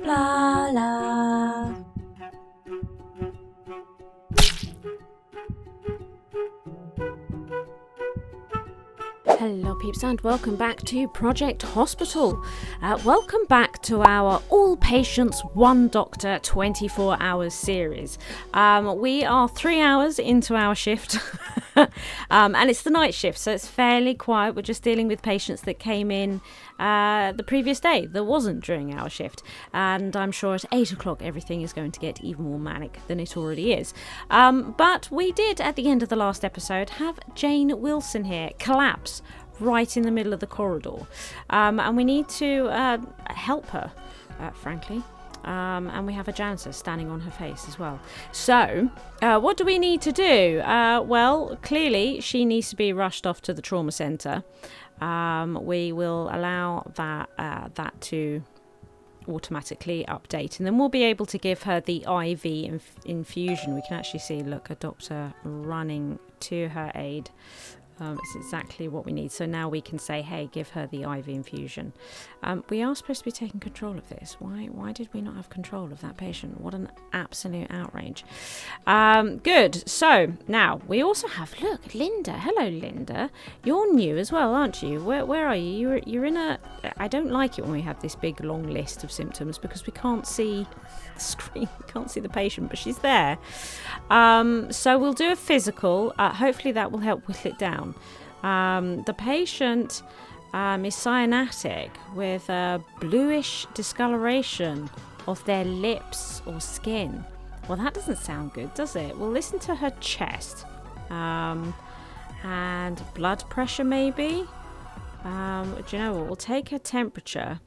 Blarla. Hello peeps and welcome back to Project Hospital. Welcome back to our All Patients One Doctor 24 Hours series. We are 3 hours into our shift and it's the night shift, so it's fairly quiet. We're just dealing with patients that came in the previous day that wasn't during our shift, and I'm sure at 8 o'clock everything is going to get even more manic than it already is. But we did at the end of the last episode have Jane Wilson here collapse right in the middle of the corridor, and we need to help her, frankly. And we have a janitor standing on her face as well. So, what do we need to do? Well, clearly she needs to be rushed off to the trauma centre. We will allow that to automatically update, and then we'll be able to give her the IV infusion. We can actually see, look, a doctor running to her aid. It's exactly what we need. So now we can say, hey, give her the IV infusion. We are supposed to be taking control of this. Why did we not have control of that patient? What an absolute outrage. Good. So now we also have, look, Linda. Hello, Linda. You're new as well, aren't you? Where are you? You're in a... I don't like it when we have this big long list of symptoms because we can't see the screen. We can't see the patient, but she's there. So we'll do a physical. Hopefully that will help whittle it down. The patient is cyanotic with a bluish discoloration of their lips or skin. Well, that doesn't sound good, does it? We'll listen to her chest and blood pressure maybe. Do you know what? We'll take her temperature.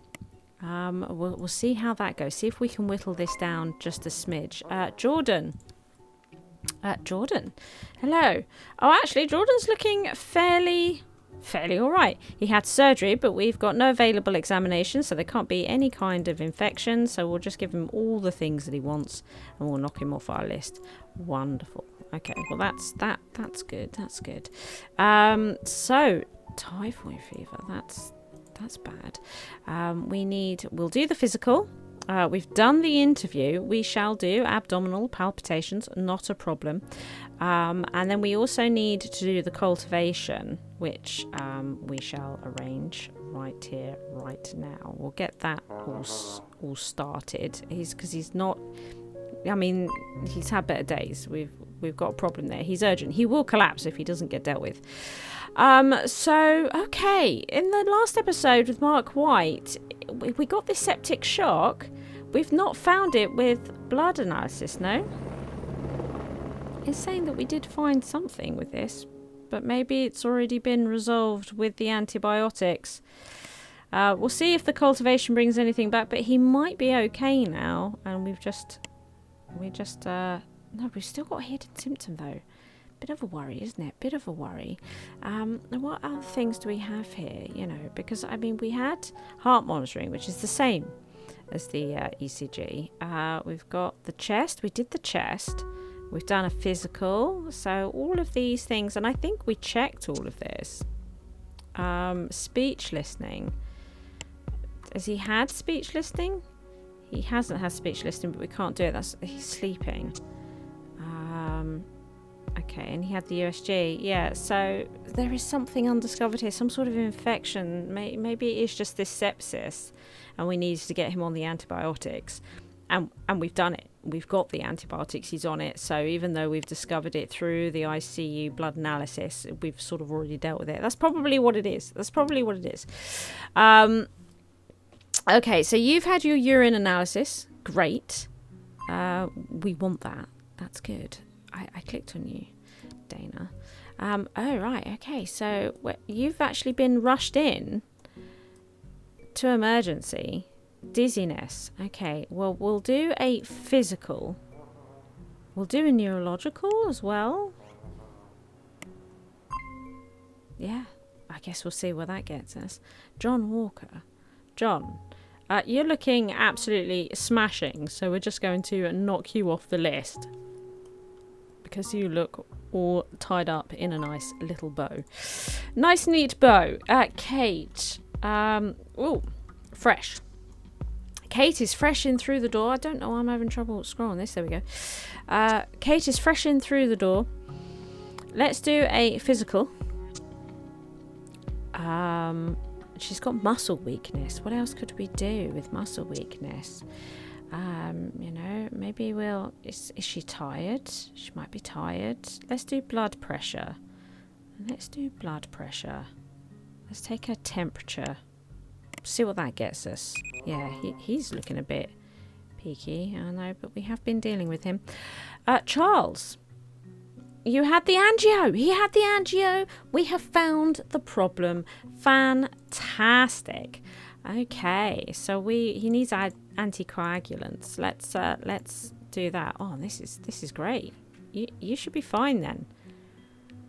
We'll see how that goes. See if we can whittle this down just a smidge. Jordan. Jordan, hello. Oh, actually, Jordan's looking fairly all right. He had surgery, but we've got no available examinations, so there can't be any kind of infection. So we'll just give him all the things that he wants, and we'll knock him off our list. Wonderful. Okay, well that's good. That's good. So typhoid fever. That's bad. We'll do the physical. We've done the interview. We shall do abdominal palpitations, not a problem. And then we also need to do the cultivation, which we shall arrange right here, right now. We'll get that all started. He's not... I mean, he's had better days. We've got a problem there. He's urgent. He will collapse if he doesn't get dealt with. So, okay. In the last episode with Mark White, we got this septic shock. We've not found it with blood analysis, no? It's saying that we did find something with this, but maybe it's already been resolved with the antibiotics. We'll see if the cultivation brings anything back, but he might be okay now. And we've still got a hidden symptom though. Bit of a worry, isn't it? Bit of a worry. What other things do we have here? You know, because I mean, we had heart monitoring, which is the same as the ECG. We've got the chest. We did the chest. We've done a physical. So all of these things, and I think we checked all of this. Speech listening. Has he had speech listening? He hasn't had speech listening, but we can't do it. He's sleeping. Okay, and he had the USG. Yeah, so there is something undiscovered here, some sort of infection. Maybe it is just this sepsis, and we need to get him on the antibiotics. And we've done it. We've got the antibiotics. He's on it. So even though we've discovered it through the ICU blood analysis, we've sort of already dealt with it. That's probably what it is. Okay, so you've had your urine analysis. Great. We want that. That's good. I clicked on you, Dana. Oh, right. Okay, so you've actually been rushed in to emergency. Dizziness. Okay, well, we'll do a physical. We'll do a neurological as well. Yeah, I guess we'll see where that gets us. John Walker. John, you're looking absolutely smashing, so we're just going to knock you off the list because you look all tied up in a nice little bow. Nice neat bow. Kate. Fresh. Kate is fresh in through the door. I don't know why I'm having trouble scrolling this. There we go. Kate is fresh in through the door. Let's do a physical. She's got muscle weakness. What else could we do with muscle weakness? You know, maybe we'll... Is she tired? She might be tired. Let's do blood pressure. Let's take her temperature. See what that gets us. Yeah, he's looking a bit peaky, I know, but we have been dealing with him. Charles, you had the angio. He had the angio. We have found the problem. Fantastic. Okay, so he needs anticoagulants. Let's do that. Oh, this is great. You should be fine then,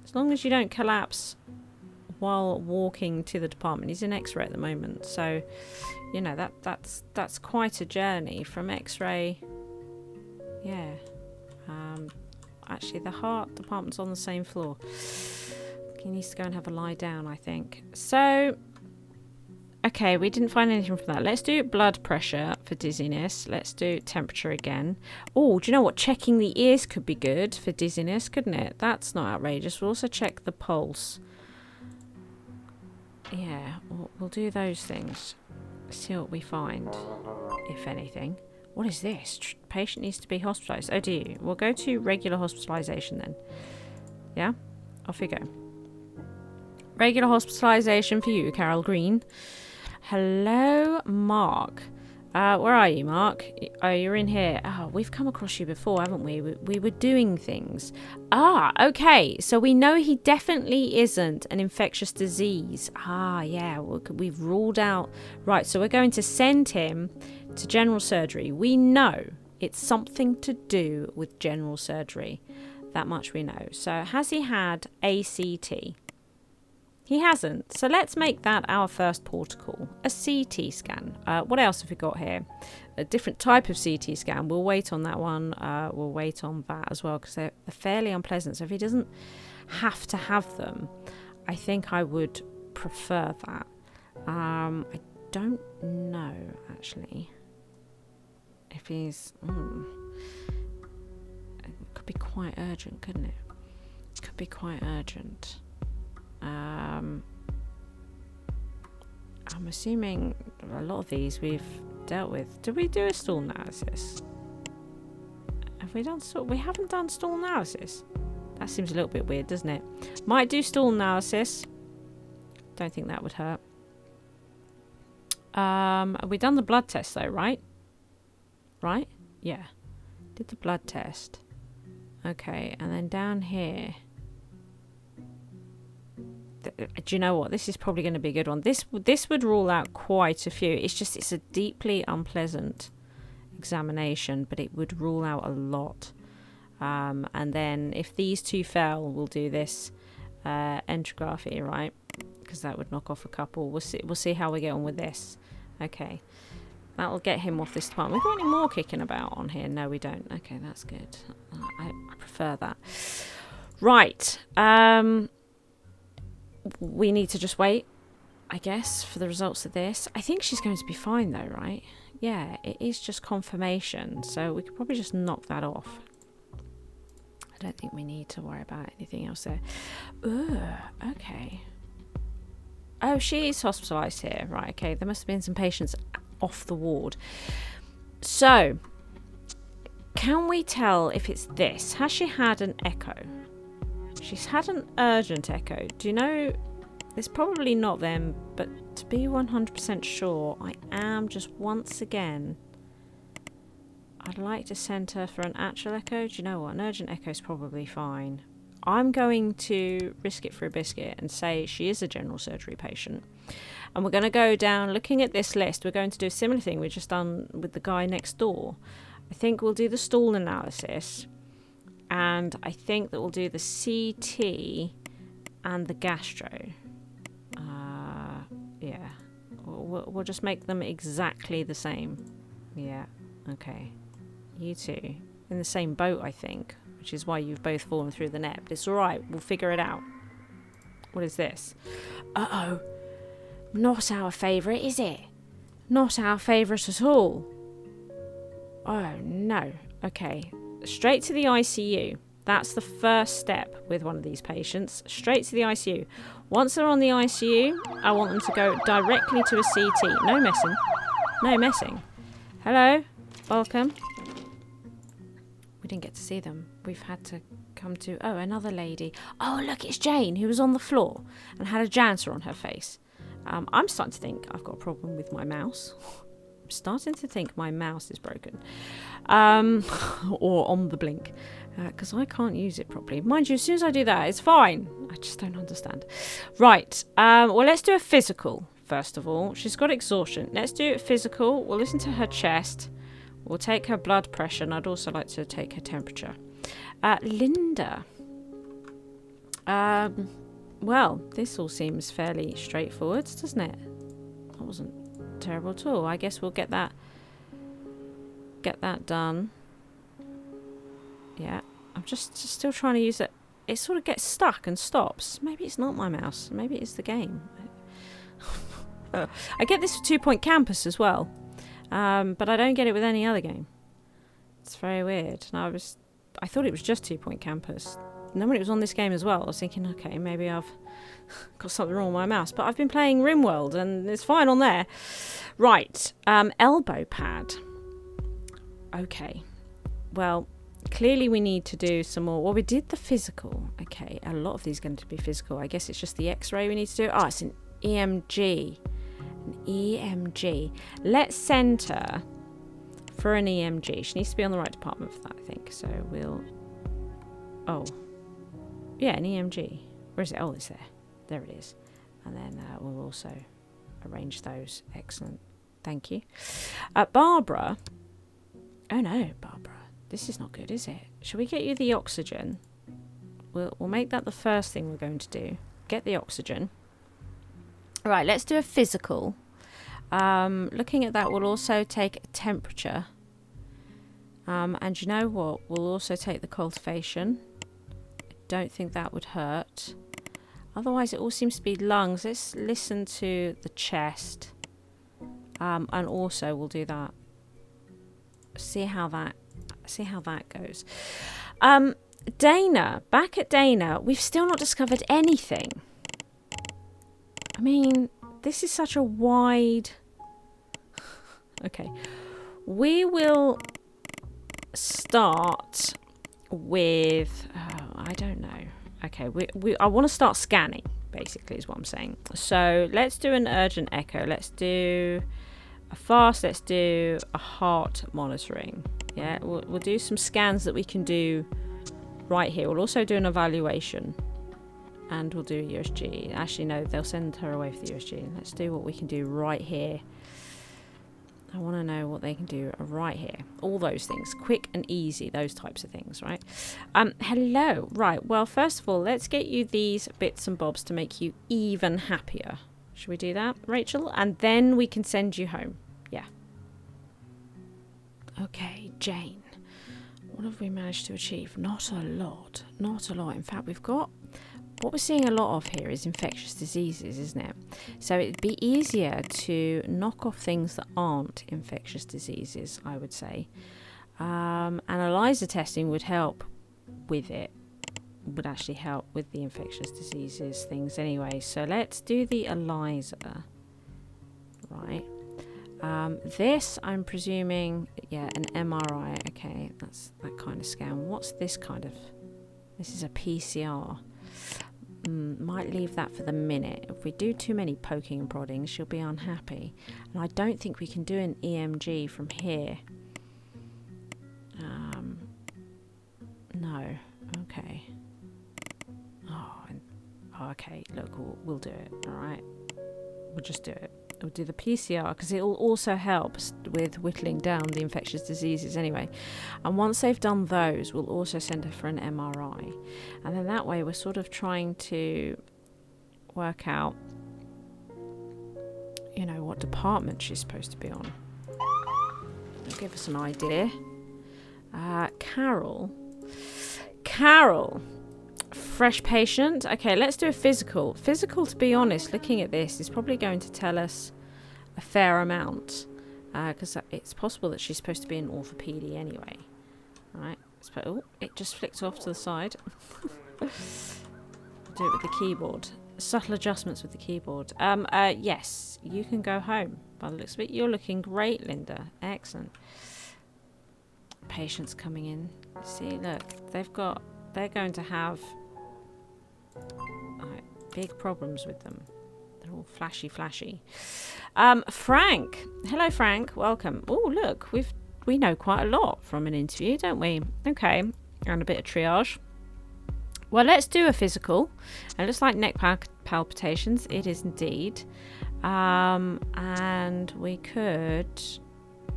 as long as you don't collapse while walking to the department. He's in X-ray at the moment, so you know that's quite a journey from X-ray. Yeah. Actually, the heart department's on the same floor. He needs to go and have a lie down, I think. So, okay, we didn't find anything from that. Let's do blood pressure for dizziness. Let's do temperature again. Oh, do you know what? Checking the ears could be good for dizziness, couldn't it? That's not outrageous. We'll also check the pulse. Yeah, we'll do those things. See what we find, if anything. What is this? Patient needs to be hospitalised. Oh dear. We'll go to regular hospitalisation then. Yeah? Off you go. Regular hospitalisation for you, Carol Green. Hello, Mark. Where are you, Mark? Oh, you're in here. Oh, we've come across you before, haven't we? We were doing things. Ah, okay. So we know he definitely isn't an infectious disease. Ah, yeah. We've ruled out. Right, so we're going to send him to general surgery. We know it's something to do with general surgery. That much we know. So has he had ACT? He hasn't. So let's make that our first protocol. A CT scan. What else have we got here? A different type of CT scan. We'll wait on that one. We'll wait on that as well because they're fairly unpleasant. So if he doesn't have to have them, I think I would prefer that. I don't know, actually. If he's... it could be quite urgent, couldn't it? It could be quite urgent. I'm assuming a lot of these we've dealt with. Did we do a stool analysis? Have we done stool? We haven't done stool analysis. That seems a little bit weird, doesn't it? Might do stool analysis. Don't think that would hurt. Have we done the blood test though, right? Right? Yeah. Did the blood test. Okay, and then down here... Do you know what? This is probably going to be a good one. This would rule out quite a few. It's a deeply unpleasant examination, but it would rule out a lot. And then if these two fail, we'll do this enterography, right? Because that would knock off a couple. We'll see how we get on with this. Okay, that'll get him off this department. We got any more kicking about on here? No, we don't. Okay, that's good. I prefer that. Right. We need to just wait, I guess, for the results of this. I think she's going to be fine though, right? Yeah, it is just confirmation, so we could probably just knock that off. I don't think we need to worry about anything else there. Ugh, okay. Oh, she is hospitalised here. Right, okay. There must have been some patients off the ward. So, can we tell if it's this? Has she had an echo? She's had an urgent echo. Do you know... It's probably not them, but to be 100% sure, I am just once again... I'd like to send her for an actual echo. Do you know what? An urgent echo is probably fine. I'm going to risk it for a biscuit and say she is a general surgery patient. And we're going to go down, looking at this list, we're going to do a similar thing we've just done with the guy next door. I think we'll do the stool analysis. And I think that we'll do the CT and the gastro. Yeah. We'll just make them exactly the same. Yeah. Okay. You two. In the same boat, I think. Which is why you've both fallen through the net. But it's alright. We'll figure it out. What is this? Uh-oh. Not our favourite, is it? Not our favourite at all. Oh, no. Okay. Straight to the ICU. That's the first step with one of these patients. Straight to the ICU. Once they're on the ICU, I want them to go directly to a CT. No messing. No messing. Hello? Welcome. We didn't get to see them. We've had to come to... Oh, another lady. Oh, look, it's Jane, who was on the floor and had a janitor on her face. I'm starting to think I've got a problem with my mouse. I'm starting to think my mouse is broken. Or on the blink. Because I can't use it properly. Mind you, as soon as I do that, it's fine. I just don't understand. Right. Well, let's do a physical, first of all. She's got exhaustion. Let's do a physical. We'll listen to her chest. We'll take her blood pressure. And I'd also like to take her temperature. Linda. Well, this all seems fairly straightforward, doesn't it? That wasn't terrible at all. I guess we'll get that done. Yeah, I'm just still trying to use it. It sort of gets stuck and stops. Maybe it's not my mouse. Maybe it's the game. I get this for 2 Point Campus as well, but I don't get it with any other game. It's very weird. And I thought it was just 2 Point Campus. And then when it was on this game as well, I was thinking, okay, maybe I've got something wrong with my mouse. But I've been playing RimWorld and it's fine on there. Right, elbow pad. Okay, well, clearly we need to do some more. Well, we did the physical. Okay, a lot of these are going to be physical. I guess it's just the x-ray we need to do. Oh, it's an EMG. An EMG. Let's send her for an EMG. She needs to be on the right department for that, I think. So we'll... Oh. Yeah, an EMG. Where is it? Oh, it's there. There it is. And then we'll also arrange those. Excellent. Thank you. Barbara. Oh, no, Barbara. This is not good, is it? Shall we get you the oxygen? We'll make that the first thing we're going to do. Get the oxygen. Right, let's do a physical. Looking at that, we'll also take a temperature. And you know what? We'll also take the cultivation. I don't think that would hurt. Otherwise, it all seems to be lungs. Let's listen to the chest. And also, we'll do that. See how that goes. Dana, back at Dana, we've still not discovered anything. I mean, this is such a wide... Okay. We will start with... Oh, I don't know. Okay, I want to start scanning, basically, is what I'm saying. So let's do an urgent echo. Let's do a fast. Let's do a heart monitoring. Yeah, we'll do some scans that we can do right here. We'll also do an evaluation. And we'll do a USG. Actually, no, they'll send her away for the USG. Let's do what we can do right here. I want to know what they can do right here. All those things. Quick and easy. Those types of things, right? Hello. Right. Well, first of all, let's get you these bits and bobs to make you even happier. Should we do that, Rachel? And then we can send you home. Yeah. Okay, Jane. What have we managed to achieve? Not a lot. Not a lot. In fact, we've got... What we're seeing a lot of here is infectious diseases, isn't it? So it'd be easier to knock off things that aren't infectious diseases, I would say. And ELISA testing would help with it. Would actually help with the infectious diseases things anyway. So let's do the ELISA. Right. This, I'm presuming, yeah, an MRI. Okay, that's that kind of scan. What's this kind of... This is a PCR. Might leave that for the minute. If we do too many poking and prodding, she'll be unhappy. And I don't think we can do an EMG from here. No. Okay. Okay. Look, we'll do it. All right. We'll just do it. We'll do the PCR because it will also help with whittling down the infectious diseases anyway. And once they've done those, we'll also send her for an MRI. And then that way we're sort of trying to work out, you know, what department she's supposed to be on. It'll give us an idea. Carol. Fresh patient. Okay, let's do a physical. Physical, to be honest, looking at this, is probably going to tell us a fair amount, because it's possible that she's supposed to be in orthopedy anyway. All right. Oh, it just flicked off to the side. Do it with the keyboard. Subtle adjustments with the keyboard. Yes, you can go home. By the looks of it, you're looking great, Linda. Excellent. Patients coming in. See, look, they're going to have big problems with them. They're all flashy. Frank. Hello, Frank. Welcome. Oh, look, we know quite a lot from an interview, don't we? Okay, and a bit of triage. Well, let's do a physical. It looks like neck palpitations. It is indeed. And we could...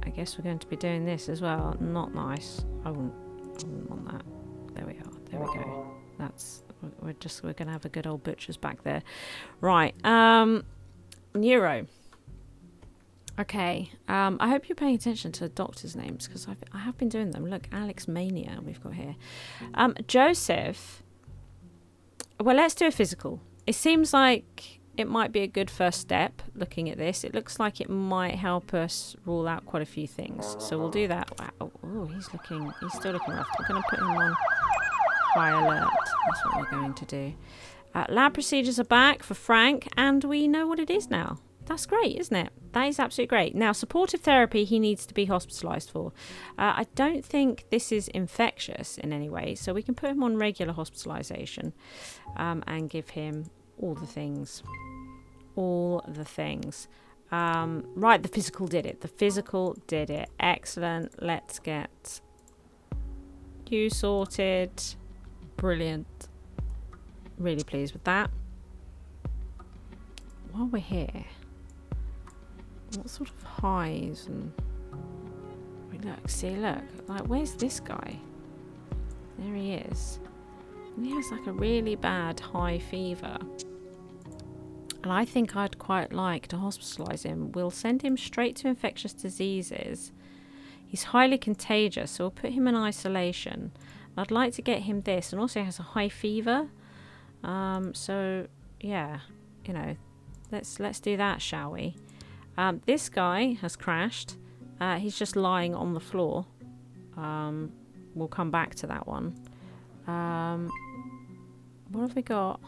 I guess we're going to be doing this as well. Not nice. I wouldn't want that. There we are. There we go. We're going to have a good old butcher's back there. Right. Neuro. Okay. I hope you're paying attention to the doctors' names, because I have been doing them. Look, Alex Mania we've got here. Joseph. Well, let's do a physical. It seems like it might be a good first step looking at this. It looks like it might help us rule out quite a few things. So we'll do that. Wow. Oh, he's still looking rough. We're going to put him on high alert. That's what we're going to do. Lab procedures are back for Frank, and we know what it is now. That's great, isn't it? That is absolutely great. Now, supportive therapy he needs to be hospitalised for. I don't think this is infectious in any way, so we can put him on regular hospitalisation and give him all the things. Right, the physical did it. Excellent. Let's get you sorted. Brilliant. Really pleased with that. While we're here, what sort of highs and... Look, like, where's this guy? There he is. And he has like a really bad high fever. And I think I'd quite like to hospitalise him. We'll send him straight to infectious diseases. He's highly contagious, so we'll put him in isolation. I'd like to get him this, and also he has a high fever. So yeah, let's do that, shall we? This guy has crashed. He's just lying on the floor. We'll come back to that one. What have we got?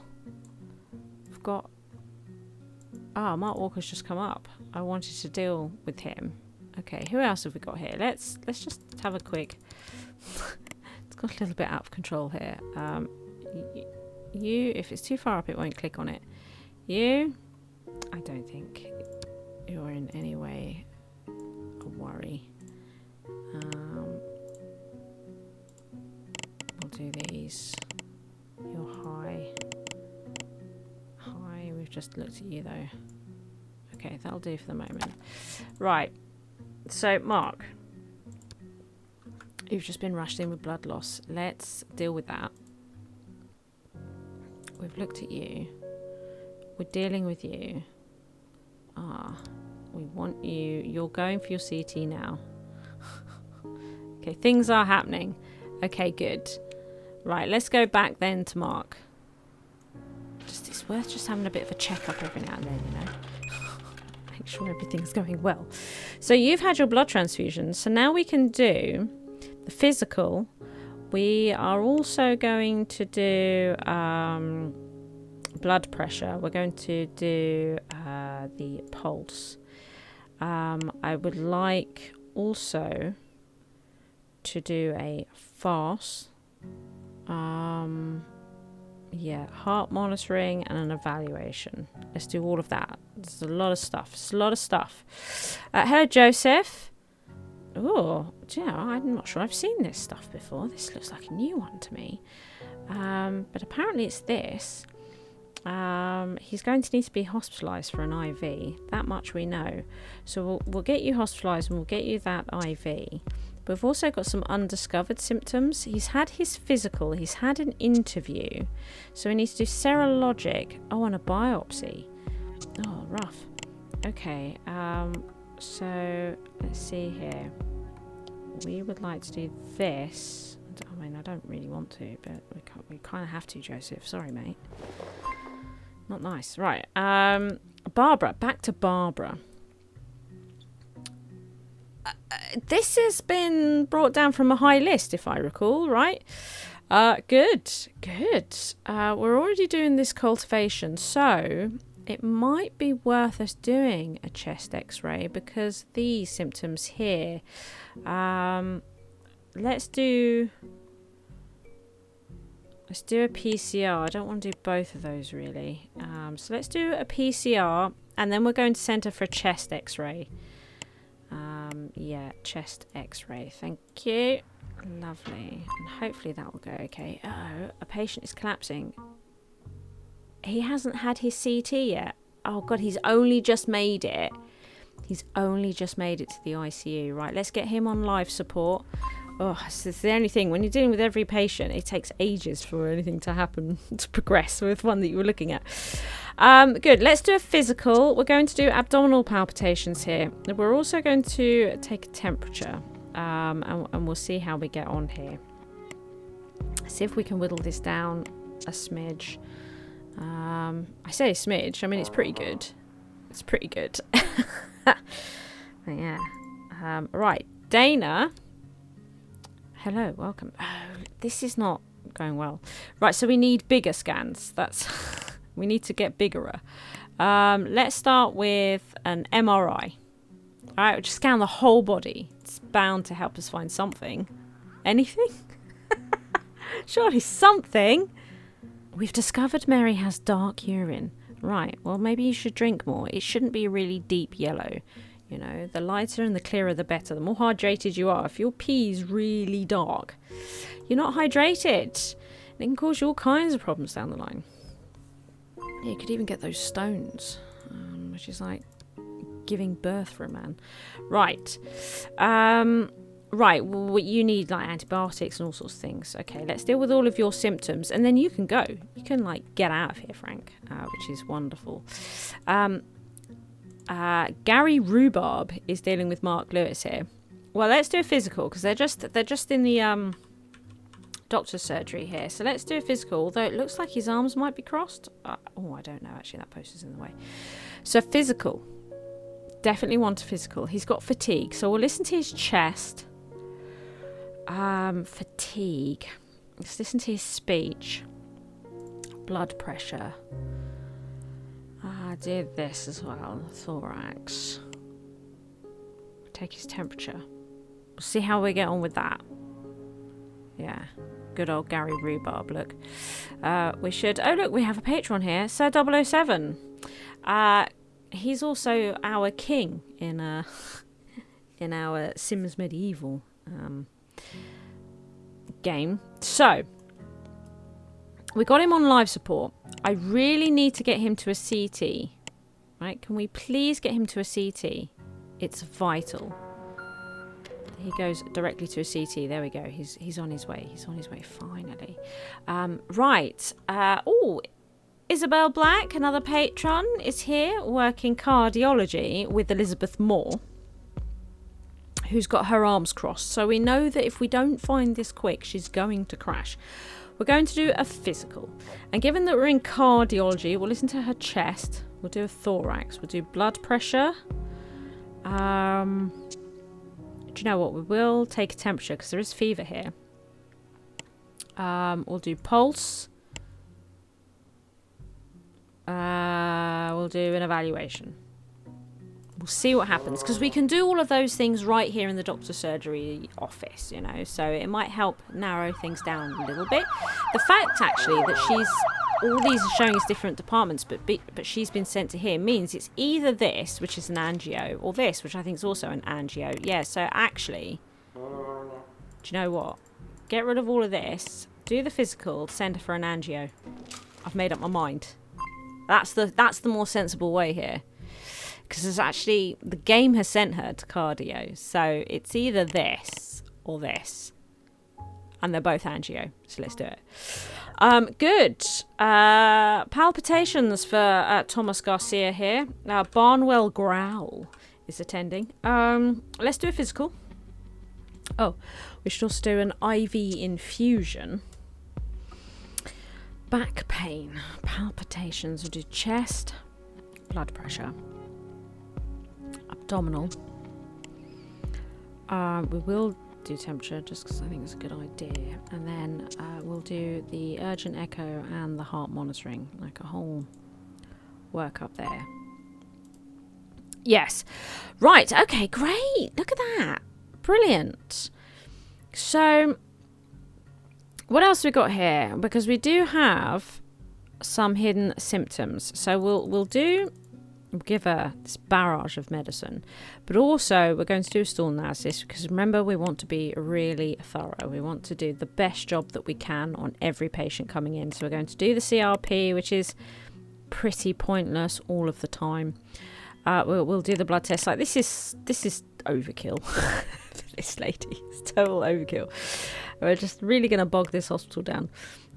We've got... Mark Walker's just come up. I wanted to deal with him. Okay, who else have we got here? Let's just have a quick... It's got a little bit out of control here. You, if it's too far up, it won't click on it. You, I don't think you're in any way a worry. We'll do these. You're high. We've just looked at you though. Okay, that'll do for the moment. Right. So, Mark, you've just been rushed in with blood loss. Let's deal with that. We've looked at you. We're dealing with you. We want you. You're going for your CT now. Okay, things are happening. Okay, good. Right, let's go back then to Mark. It's worth just having a bit of a checkup every now and then, Make sure everything's going well. So you've had your blood transfusion. So now we can do the physical. We are also going to do blood pressure. We're going to do the pulse. I would like also to do a fast. Heart monitoring and an evaluation. Let's do all of that. There's a lot of stuff. Hello, Joseph. Oh, yeah, I'm not sure I've seen this stuff before. This looks like a new one to me. But apparently it's this. He's going to need to be hospitalised for an IV. That much we know. So we'll get you hospitalised and we'll get you that IV. But we've also got some undiscovered symptoms. He's had his physical. He's had an interview. So he needs to do serologic. Oh, and a biopsy. Oh, rough. Okay. So let's see here. We would like to do this. I mean, I don't really want to, but we kind of have to, Joseph. Sorry, mate. Not nice. Right. Barbara. Back to Barbara. this has been brought down from a high list, if I recall, right? Good. We're already doing this cultivation, so it might be worth us doing a chest x-ray because these symptoms here. Let's do a PCR. I don't want to do both of those really. So let's do a PCR and then we're going to send her for a chest x-ray. Yeah, chest x-ray. Thank you. Lovely. And hopefully that will go okay. Oh, a patient is collapsing. He hasn't had his CT yet. Oh God, he's only just made it. He's only just made it to the ICU. Right, let's get him on life support. Oh, it's the only thing. When you're dealing with every patient, it takes ages for anything to happen, to progress with one that you were looking at. Good. Let's do a physical. We're going to do abdominal palpitations here. We're also going to take a temperature, and we'll see how we get on here. See if we can whittle this down a smidge. I say a smidge. I mean, it's pretty good. It's pretty good. Yeah. Right. Dana. Hello, welcome. Oh, this is not going well. Right, so we need bigger scans. We need to get bigger. Let's start with an MRI. All right, we'll just scan the whole body. It's bound to help us find something. Anything? Surely something. We've discovered Mary has dark urine. Right, well, maybe you should drink more. It shouldn't be really deep yellow. You know, the lighter and the clearer the better. The more hydrated you are. If your pee is really dark, you're not hydrated. It can cause you all kinds of problems down the line. Yeah, you could even get those stones, which is like giving birth for a man. Right. Right, well, you need like antibiotics and all sorts of things. Okay, let's deal with all of your symptoms and then you can go. You can like get out of here, Frank, which is wonderful. Gary Rhubarb is dealing with Mark Lewis here. Well, let's do a physical because they're just in the doctor's surgery here. So let's do a physical, although it looks like his arms might be crossed. I don't know. Actually, that poster's in the way. So physical. Definitely want a physical. He's got fatigue. So we'll listen to his chest. Fatigue. Let's listen to his speech. Blood pressure. I did this as well. Thorax. Take his temperature. We'll see how we get on with that. Yeah. Good old Gary Rhubarb, look. We should... Oh, look, we have a patron here. Sir 007. He's also our king in our Sims Medieval game. So, we got him on life support. I really need to get him to a CT. Right? Can we please get him to a CT? It's vital. He goes directly to a CT. There we go. He's on his way. He's on his way finally. Right. Isabel Black, another patron, is here working cardiology with Elizabeth Moore, who's got her arms crossed. So we know that if we don't find this quick, she's going to crash. We're going to do a physical. And given that we're in cardiology, we'll listen to her chest. We'll do a thorax. We'll do blood pressure. Do you know what? We will take a temperature because there is fever here. We'll do pulse. We'll do an evaluation. We'll see what happens because we can do all of those things right here in the doctor's surgery office, you know, so it might help narrow things down a little bit. The fact actually that all these are showing us different departments, but she's been sent to here means it's either this, which is an angio, or this, which I think is also an angio. Yeah, so actually, do you know what? Get rid of all of this, do the physical, send her for an angio. I've made up my mind. That's the more sensible way here. Because it's actually, the game has sent her to cardio. So it's either this or this. And they're both angio. So let's do it. Good. Palpitations for Thomas Garcia here. Barnwell Growl is attending. Let's do a physical. Oh, we should also do an IV infusion. Back pain. Palpitations. We'll do chest. Blood pressure. Abdominal. We will do temperature just because I think it's a good idea. And then we'll do the urgent echo and the heart monitoring, like a whole workup there. Yes. Right. Okay, great. Look at that. Brilliant. So what else we got here? Because we do have some hidden symptoms. So we'll give her this barrage of medicine, but also we're going to do a stool analysis, because remember, we want to be really thorough. We want to do the best job that we can on every patient coming in. So we're going to do the CRP, which is pretty pointless all of the time. We'll do the blood test. Like, this is overkill for this lady. It's total overkill. We're just really going to bog this hospital down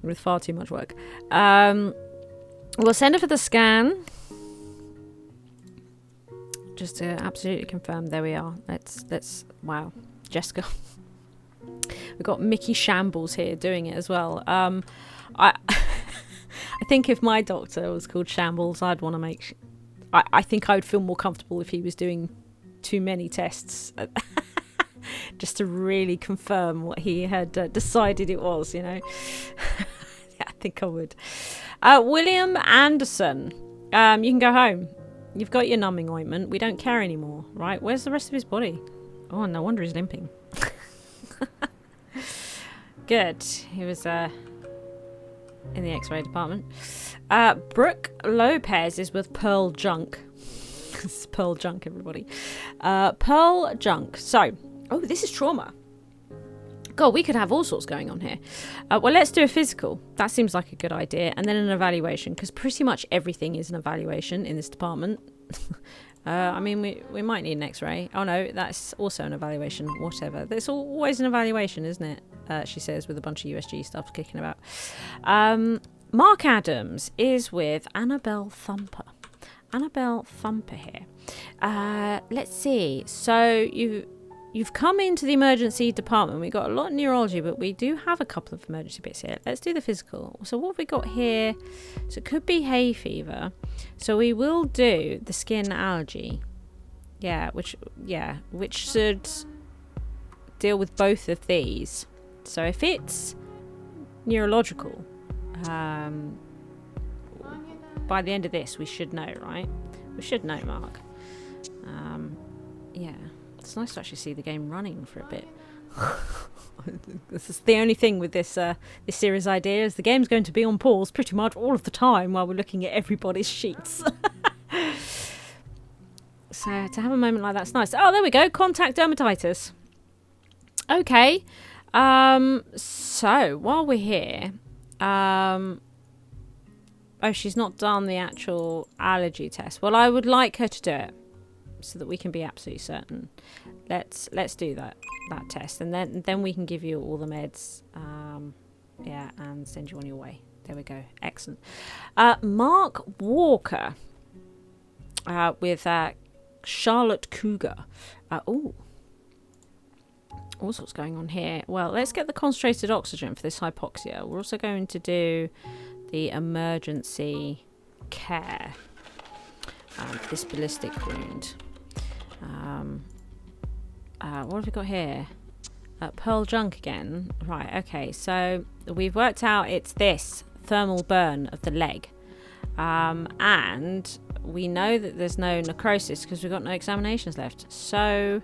with far too much work. We'll send her for the scan, just to absolutely confirm. There we are. Let's wow, Jessica. We've got Mickey Shambles here doing it as well. I think if my doctor was called Shambles, I'd want to make I think I would feel more comfortable if he was doing too many tests just to really confirm what he had decided it was, you know. Yeah, I think I would. William Anderson, you can go home. You've got your numbing ointment. We don't care anymore, right? Where's the rest of his body? Oh, no wonder he's limping. Good. He was in the X-ray department. Brooke Lopez is with Pearl Junk. This is Pearl Junk, everybody. Pearl Junk. So, oh, this is trauma. God, we could have all sorts going on here. Well, let's do a physical. That seems like a good idea. And then an evaluation, because pretty much everything is an evaluation in this department. I mean, we might need an X-ray. Oh, no, that's also an evaluation. Whatever. It's always an evaluation, isn't it? She says, with a bunch of USG stuff kicking about. Mark Adams is with Annabelle Thumper. Annabelle Thumper here. Let's see. So you've come into the emergency department. We've got a lot of neurology, but we do have a couple of emergency bits here. Let's do the physical. So what have we got here? So it could be hay fever. So we will do the skin allergy. Which should deal with both of these. So if it's neurological, by the end of this, we should know, right? We should know, Mark. Yeah. It's nice to actually see the game running for a bit. This is the only thing with this this series idea, is the game's going to be on pause pretty much all of the time while we're looking at everybody's sheets. So to have a moment like that's nice. Oh, there we go. Contact dermatitis. Okay. So while we're here, oh, she's not done the actual allergy test. Well, I would like her to do it, so that we can be absolutely certain. Let's do that test, and then we can give you all the meds, and send you on your way. There we go. Excellent. Mark Walker with Charlotte Cougar. Oh, all sorts going on here. Well, let's get the concentrated oxygen for this hypoxia. We're also going to do the emergency care for this ballistic wound. What have we got here? Pearl Junk again. Right, okay, so we've worked out it's this thermal burn of the leg. And we know that there's no necrosis because we've got no examinations left. So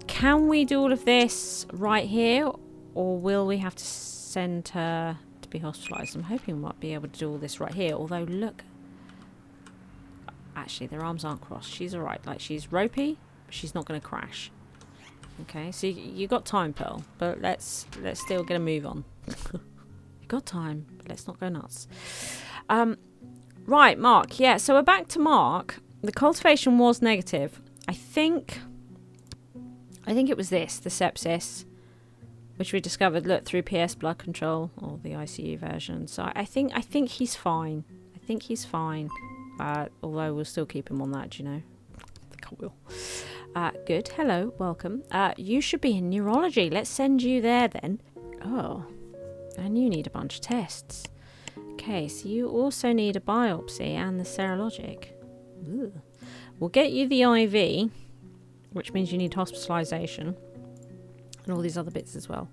can we do all of this right here, or will we have to send her to be hospitalised? I'm hoping we might be able to do all this right here, although look, actually their arms aren't crossed. She's alright. Like, she's ropey, but she's not going to crash. Okay, so you got time, Pearl, but let's still get a move on. You got time, but let's not go nuts. Right, Mark. Yeah, so we're back to Mark. The cultivation was negative. I think it was this, the sepsis, which we discovered, look, through PS blood control, or the ICU version. So I think he's fine. I think he's fine. Although we'll still keep him on that, you know. I think I will. Good. Hello. Welcome. You should be in neurology. Let's send you there then. Oh. And you need a bunch of tests. Okay, so you also need a biopsy and the serologic. Ugh. We'll get you the IV. which means you need hospitalisation and all these other bits as well.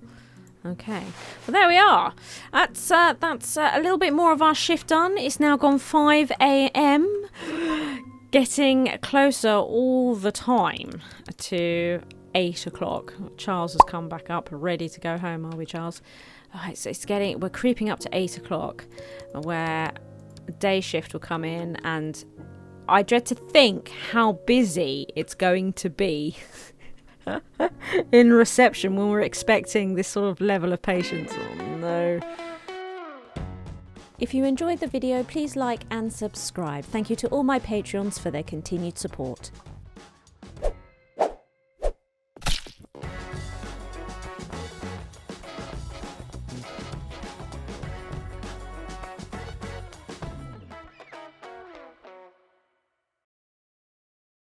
Okay, well there we are. That's a little bit more of our shift done. It's now gone 5 a.m. Getting closer all the time to 8 o'clock. Charles has come back up, ready to go home, are we, Charles? Alright, so we're creeping up to 8 o'clock, where day shift will come in, and I dread to think how busy it's going to be in reception when we're expecting this sort of level of patients. Oh no. If you enjoyed the video, please like and subscribe. Thank you to all my Patreons for their continued support.